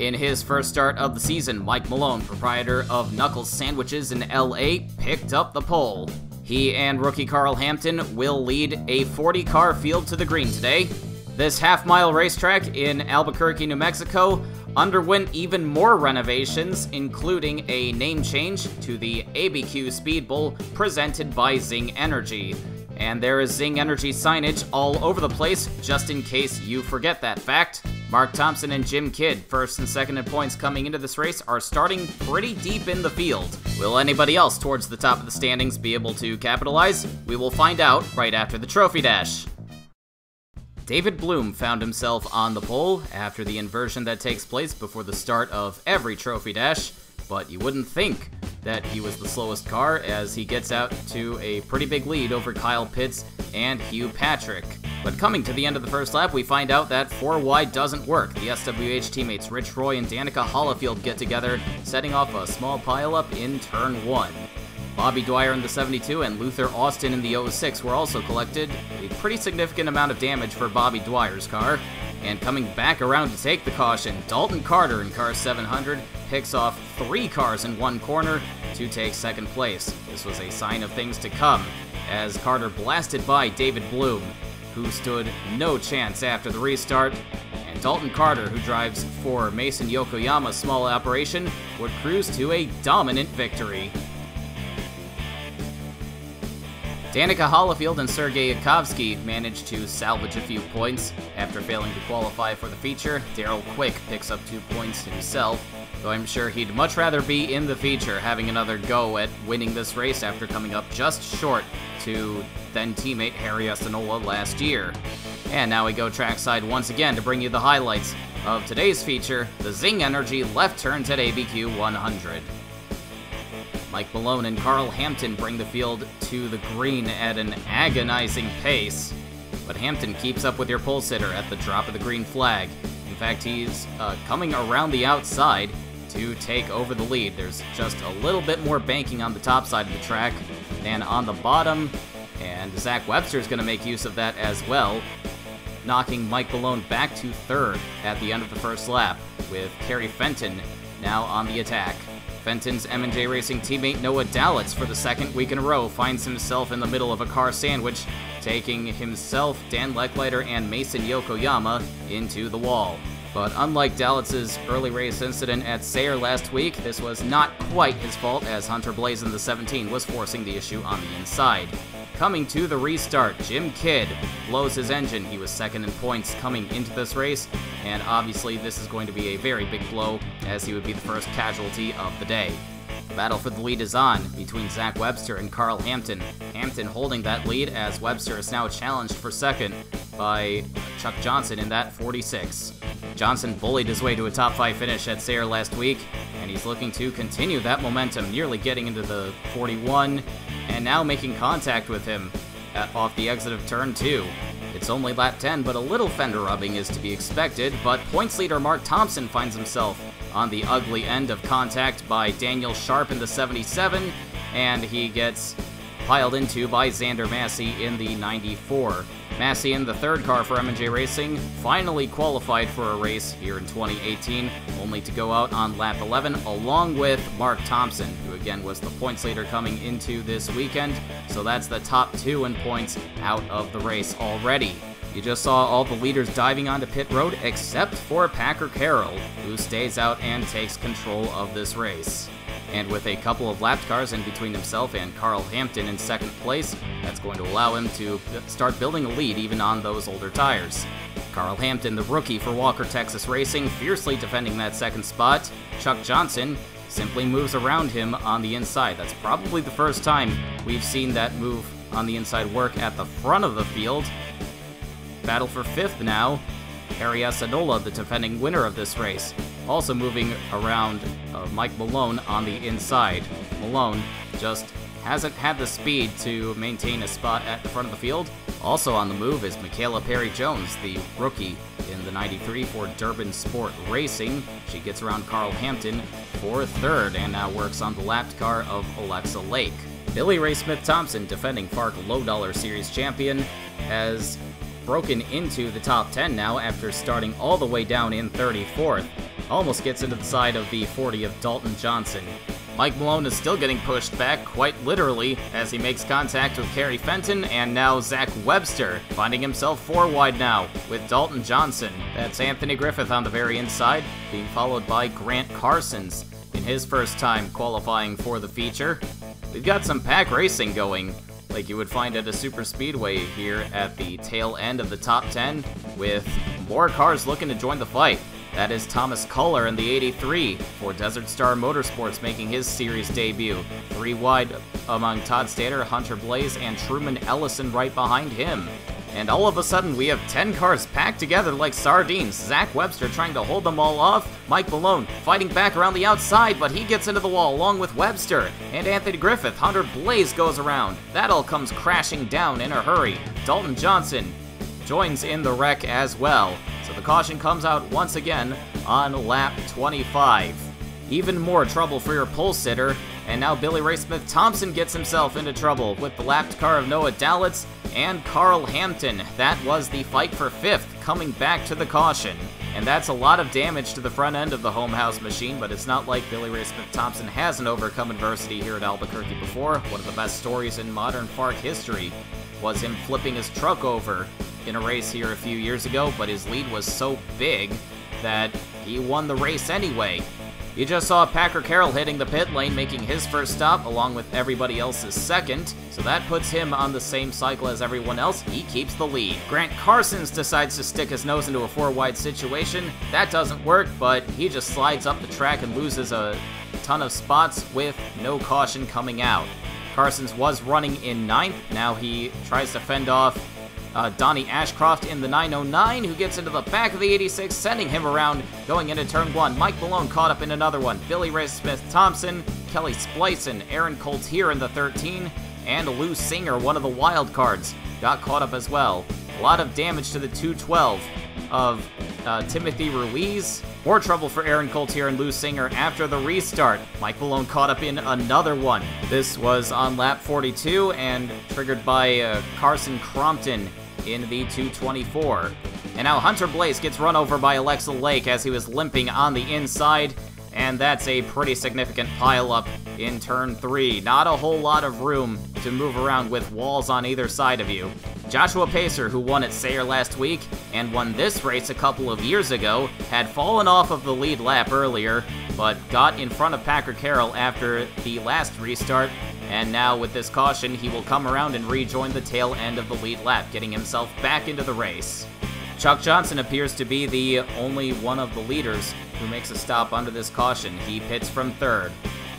In his first start of the season, Mike Malone, proprietor of Knuckles Sandwiches in LA, picked up the pole. He and rookie Carl Hampton will lead a 40-car field to the green today. This half-mile racetrack in Albuquerque, New Mexico underwent even more renovations, including a name change to the ABQ Speedbowl presented by Zing Energy. And there is Zing Energy signage all over the place, just in case you forget that fact. Mark Thompson and Jim Kidd, first and second in points coming into this race, are starting pretty deep in the field. Will anybody else towards the top of the standings be able to capitalize? We will find out right after the trophy dash. David Bloom found himself on the pole after the inversion that takes place before the start of every trophy dash, but you wouldn't think that he was the slowest car as he gets out to a pretty big lead over Kyle Pitts and Hugh Patrick. But coming to the end of the first lap, we find out that 4 wide doesn't work. The SWH teammates Rich Roy and Danica Hollifield get together, setting off a small pileup in turn 1. Bobby Dwyer in the 72 and Luther Austin in the 06 were also collected, a pretty significant amount of damage for Bobby Dwyer's car. And coming back around to take the caution, Dalton Carter in car 700 picks off 3 cars in one corner to take second place. This was a sign of things to come, as Carter blasted by David Bloom, who stood no chance after the restart, and Dalton Carter, who drives for Mason Yokoyama's small operation, would cruise to a dominant victory. Danica Hollifield and Sergei Yakovsky managed to salvage a few points after failing to qualify for the feature. Darrell Quick picks up 2 points himself, though I'm sure he'd much rather be in the feature, having another go at winning this race after coming up just short to then-teammate Harry Estanola last year. And now we go trackside once again to bring you the highlights of today's feature, the Zing Energy left turns at ABQ 100. Mike Malone and Carl Hampton bring the field to the green at an agonizing pace, but Hampton keeps up with your pole sitter at the drop of the green flag. In fact, he's coming around the outside to take over the lead. There's just a little bit more banking on the top side of the track than on the bottom, and Zach Webster's going to make use of that as well, knocking Mike Malone back to third at the end of the first lap, with Kerry Fenton now on the attack. Fenton's M&J Racing teammate Noah Dalitz, for the second week in a row, finds himself in the middle of a car sandwich, taking himself, Dan Lecklighter, and Mason Yokoyama into the wall. But unlike Dalitz's early race incident at Sayre last week, this was not quite his fault, as Hunter Blaze in the 17 was forcing the issue on the inside. Coming to the restart, Jim Kidd blows his engine. He was second in points coming into this race, and obviously this is going to be a very big blow, as he would be the first casualty of the day. The battle for the lead is on between Zach Webster and Carl Hampton. Hampton holding that lead, as Webster is now challenged for second by Chuck Johnson in that 46. Johnson bullied his way to a top 5 finish at Sayre last week, and he's looking to continue that momentum, nearly getting into the 41, and now making contact with him off the exit of turn 2. It's only lap 10, but a little fender rubbing is to be expected, but points leader Mark Thompson finds himself on the ugly end of contact by Daniel Sharp in the 77, and he gets piled into by Xander Massey in the 94. Massey in the third car for M&J Racing finally qualified for a race here in 2018, only to go out on lap 11 along with Mark Thompson, who again was the points leader coming into this weekend, so that's the top 2 in points out of the race already. You just saw all the leaders diving onto pit road except for Packer Carroll, who stays out and takes control of this race. And with a couple of lapped cars in between himself and Carl Hampton in second place, that's going to allow him to start building a lead even on those older tires. Carl Hampton, the rookie for Walker Texas Racing, fiercely defending that second spot. Chuck Johnson simply moves around him on the inside. That's probably the first time we've seen that move on the inside work at the front of the field. Battle for 5th now. Harry Estanola, the defending winner of this race, also moving around Mike Malone on the inside. Malone just hasn't had the speed to maintain a spot at the front of the field. Also on the move is Michaela Perry-Jones, the rookie in the 93 for Durbin Sport Racing. She gets around Carl Hampton for third and now works on the lapped car of Alexa Lake. Billy Ray Smith-Thompson, defending FARC Low Dollar Series champion, has broken into the top 10 now after starting all the way down in 34th. almost gets into the side of the 40 of Dalton Johnson. Mike Malone is still getting pushed back, quite literally, as he makes contact with Kerry Fenton, and now Zach Webster, finding himself 4 wide now, with Dalton Johnson. That's Anthony Griffith on the very inside, being followed by Grant Carsons, in his first time qualifying for the feature. We've got some pack racing going, like you would find at a super speedway here at the tail end of the top 10, with more cars looking to join the fight. That is Thomas Culler in the 83 for Desert Star Motorsports making his series debut. 3 wide among Todd Stater, Hunter Blaze, and Truman Ellison right behind him. And all of a sudden, we have 10 cars packed together like sardines. Zach Webster trying to hold them all off. Mike Malone fighting back around the outside, but he gets into the wall along with Webster. And Anthony Griffith, Hunter Blaze goes around. That all comes crashing down in a hurry. Dalton Johnson joins in the wreck as well. So the caution comes out once again on lap 25. Even more trouble for your pole sitter, and now Billy Ray Smith-Thompson gets himself into trouble with the lapped car of Noah Dalitz and Carl Hampton. That was the fight for 5th, coming back to the caution. And that's a lot of damage to the front end of the home house machine, but it's not like Billy Ray Smith-Thompson hasn't overcome adversity here at Albuquerque before. One of the best stories in modern FARC history was him flipping his truck over in a race here a few years ago, but his lead was so big that he won the race anyway. You just saw Packer Carroll hitting the pit lane, making his first stop, along with everybody else's second, so that puts him on the same cycle as everyone else. He keeps the lead. Grant Carsons decides to stick his nose into a 4-wide situation. That doesn't work, but he just slides up the track and loses a ton of spots with no caution coming out. Carsons was running in 9th. Now he tries to fend off Donnie Ashcroft in the 909, who gets into the back of the 86, sending him around going into turn 1. Mike Malone caught up in another one. Billy Ray Smith-Thompson, Kelly Splicen, Aaron Coltier in the 13, and Lou Singer, one of the wild cards, got caught up as well. A lot of damage to the 212 of Timothy Ruiz. More trouble for Aaron Coltier and Lou Singer after the restart. Mike Malone caught up in another one. This was on lap 42 and triggered by Carson Crompton in the 224. And now Hunter Blaze gets run over by Alexa Lake as he was limping on the inside, and that's a pretty significant pileup in turn 3. Not a whole lot of room to move around with walls on either side of you. Joshua Pacer, who won at Sayre last week and won this race a couple of years ago, had fallen off of the lead lap earlier, but got in front of Packer Carroll after the last restart, and now with this caution, he will come around and rejoin the tail end of the lead lap, getting himself back into the race. Chuck Johnson appears to be the only one of the leaders who makes a stop under this caution. He pits from 3rd.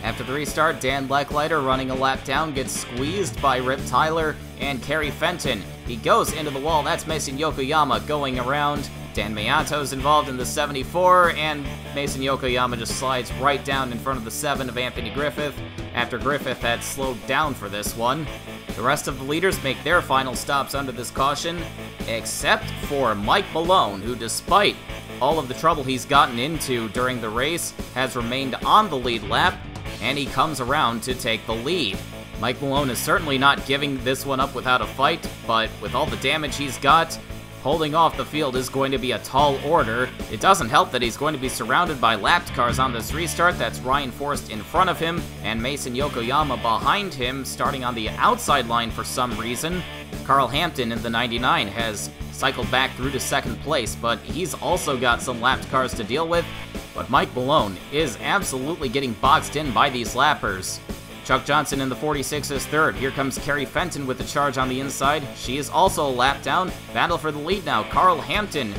After the restart, Dan Lecklider, running a lap down, gets squeezed by Rip Tyler and Kerry Fenton. He goes into the wall. That's Mason Yokoyama going around. Dan Mayato's involved in the 74, and Mason Yokoyama just slides right down in front of the 7 of Anthony Griffith, after Griffith had slowed down for this one. The rest of the leaders make their final stops under this caution, except for Mike Malone, who, despite all of the trouble he's gotten into during the race, has remained on the lead lap, and he comes around to take the lead. Mike Malone is certainly not giving this one up without a fight, but with all the damage he's got, holding off the field is going to be a tall order. It doesn't help that he's going to be surrounded by lapped cars on this restart. That's Ryan Forrest in front of him, and Mason Yokoyama behind him, starting on the outside line for some reason. Carl Hampton in the 99 has cycled back through to 2nd place, but he's also got some lapped cars to deal with. But Mike Malone is absolutely getting boxed in by these lappers. Chuck Johnson in the 46 is 3rd. Here comes Kerry Fenton with the charge on the inside. She is also a lap down. Battle for the lead now. Carl Hampton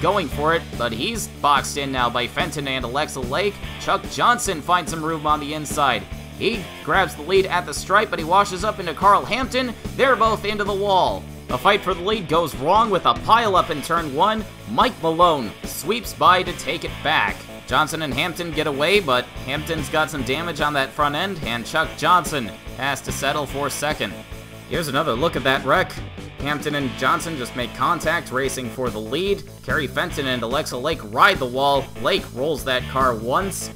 going for it, but he's boxed in now by Fenton and Alexa Lake. Chuck Johnson finds some room on the inside. He grabs the lead at the stripe, but he washes up into Carl Hampton. They're both into the wall. A fight for the lead goes wrong with a pileup in turn 1. Mike Malone sweeps by to take it back. Johnson and Hampton get away, but Hampton's got some damage on that front end, and Chuck Johnson has to settle for 2nd. Here's another look at that wreck. Hampton and Johnson just make contact, racing for the lead. Kerry Fenton and Alexa Lake ride the wall. Lake rolls that car once.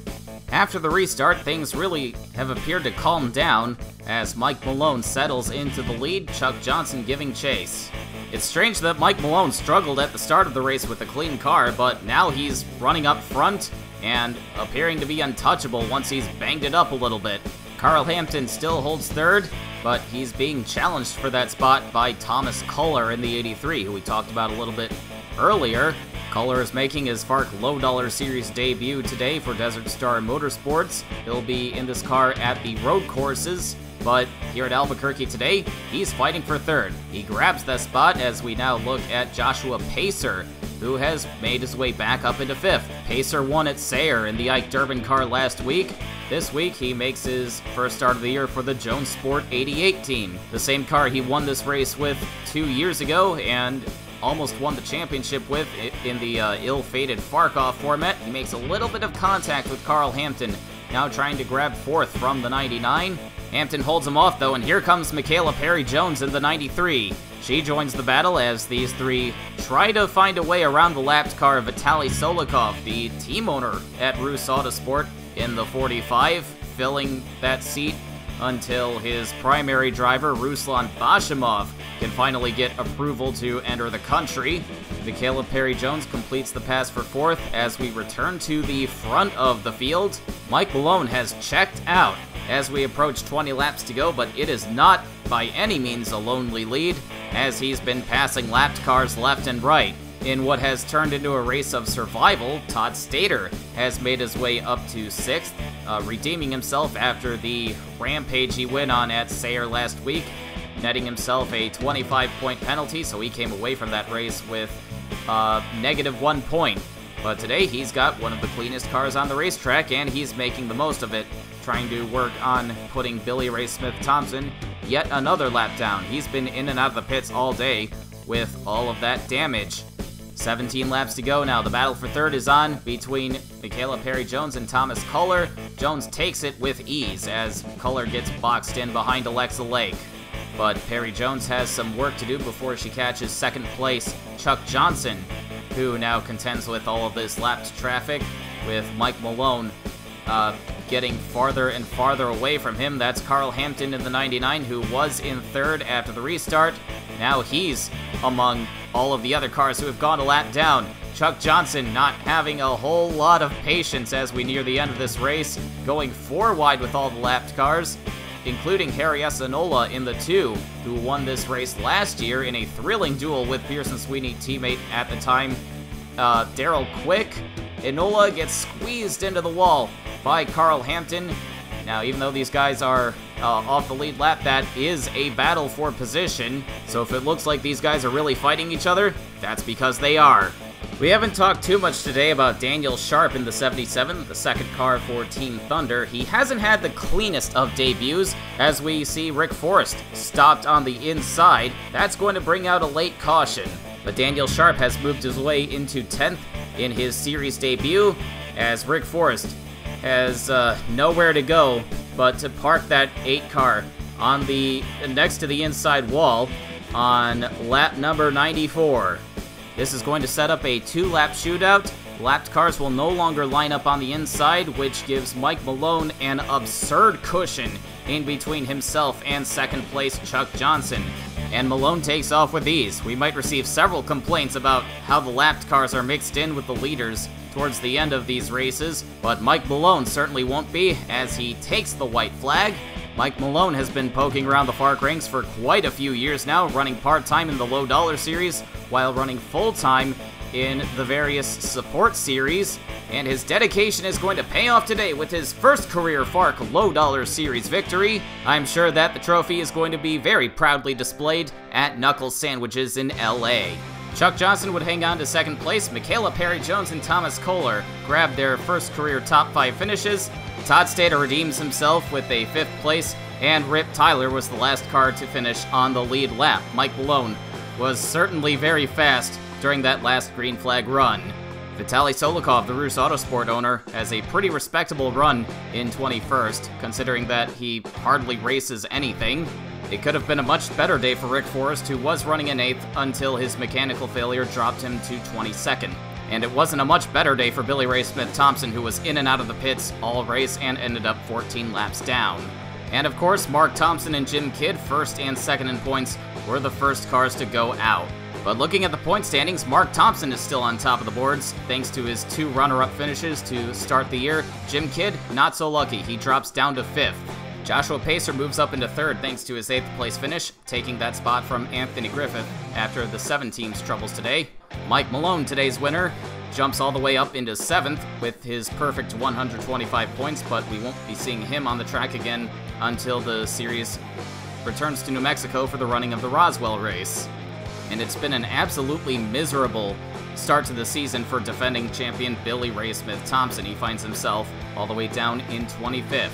After the restart, things really have appeared to calm down as Mike Malone settles into the lead, Chuck Johnson giving chase. It's strange that Mike Malone struggled at the start of the race with a clean car, but now he's running up front and appearing to be untouchable once he's banged it up a little bit. Carl Hampton still holds third, but he's being challenged for that spot by Thomas Culler in the 83, who we talked about a little bit earlier. Culler is making his FARC Low Dollar Series debut today for Desert Star Motorsports. He'll be in this car at the road courses, but here at Albuquerque today, he's fighting for third. He grabs that spot as we now look at Joshua Pacer, who has made his way back up into fifth. Pacer won at Sayre in the Ike Durbin car last week. This week, he makes his first start of the year for the Jones Sport 88 team, the same car he won this race with 2 years ago and almost won the championship with in the ill-fated FARC-off format. He makes a little bit of contact with Carl Hampton, now trying to grab fourth from the 99. Hampton holds him off, though, and here comes Michaela Perry-Jones in the 93. She joins the battle as these three try to find a way around the lapped car of Vitaly Solikov, the team owner at Rus Autosport, in the 45, filling that seat until his primary driver, Ruslan Bashimov, can finally get approval to enter the country. Michaela Perry-Jones completes the pass for fourth as we return to the front of the field. Mike Malone has checked out as we approach 20 laps to go, but it is not by any means a lonely lead, as he's been passing lapped cars left and right. In what has turned into a race of survival, Todd Stater has made his way up to 6th, redeeming himself after the rampage he went on at Sayre last week, netting himself a 25-point penalty, so he came away from that race with -1 point. But today he's got one of the cleanest cars on the racetrack, and he's making the most of it, trying to work on putting Billy Ray Smith-Thompson yet another lap down. He's been in and out of the pits all day with all of that damage. 17 laps to go now. The battle for third is on between Michaela Perry-Jones and Thomas Culler. Jones takes it with ease as Culler gets boxed in behind Alexa Lake. But Perry-Jones has some work to do before she catches second place Chuck Johnson, who now contends with all of this lapped traffic, with Mike Malone getting farther and farther away from him. That's Carl Hampton in the 99, who was in third after the restart. Now he's among all of the other cars who have gone a lap down. Chuck Johnson not having a whole lot of patience as we near the end of this race, going 4 wide with all the lapped cars, including Harry Essanola in the 2, who won this race last year in a thrilling duel with Pearson Sweeney teammate at the time, Daryl Quick. Enola gets squeezed into the wall by Carl Hampton. Now, even though these guys are off the lead lap, that is a battle for position. So if it looks like these guys are really fighting each other, that's because they are. We haven't talked too much today about Daniel Sharp in the 77, the second car for Team Thunder. He hasn't had the cleanest of debuts, as we see Rick Forrest stopped on the inside. That's going to bring out a late caution. But Daniel Sharp has moved his way into 10th in his series debut, as Rick Forrest has nowhere to go but to park that 8 car on the next to the inside wall on lap number 94. This is going to set up a 2-lap shootout. Lapped cars will no longer line up on the inside, which gives Mike Malone an absurd cushion in between himself and second place Chuck Johnson. And Malone takes off with ease. We might receive several complaints about how the lapped cars are mixed in with the leaders towards the end of these races, but Mike Malone certainly won't be, as he takes the white flag. Mike Malone has been poking around the FARC ranks for quite a few years now, running part-time in the Low Dollar Series, while running full-time in the various support series, and his dedication is going to pay off today with his first career FARC Low Dollar Series victory. I'm sure that the trophy is going to be very proudly displayed at Knuckles Sandwiches in LA. Chuck Johnson would hang on to second place. Michaela Perry-Jones and Thomas Culler grabbed their first career top 5 finishes. Todd Stater redeems himself with a 5th place, and Rip Tyler was the last car to finish on the lead lap. Mike Malone was certainly very fast during that last green flag run. Vitaly Solikov, the Rus Autosport owner, has a pretty respectable run in 21st, considering that he hardly races anything. It could have been a much better day for Rick Forrest, who was running in 8th until his mechanical failure dropped him to 22nd. And it wasn't a much better day for Billy Ray Smith-Thompson, who was in and out of the pits all race and ended up 14 laps down. And of course, Mark Thompson and Jim Kidd, first and second in points, were the first cars to go out. But looking at the point standings, Mark Thompson is still on top of the boards, thanks to his 2 runner-up finishes to start the year. Jim Kidd, not so lucky. He drops down to 5th. Joshua Pacer moves up into 3rd thanks to his 8th place finish, taking that spot from Anthony Griffith after the 7 team's troubles today. Mike Malone, today's winner, jumps all the way up into 7th with his perfect 125 points, but we won't be seeing him on the track again until the series returns to New Mexico for the running of the Roswell race. And it's been an absolutely miserable start to the season for defending champion Billy Ray Smith Thompson. He finds himself all the way down in 25th.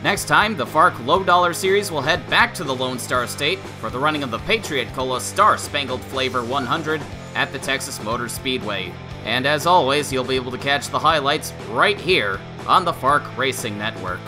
Next time, the FARC Low Dollar Series will head back to the Lone Star State for the running of the Patriot Cola Star Spangled Flavor 100 at the Texas Motor Speedway. And as always, you'll be able to catch the highlights right here on the FARC Racing Network.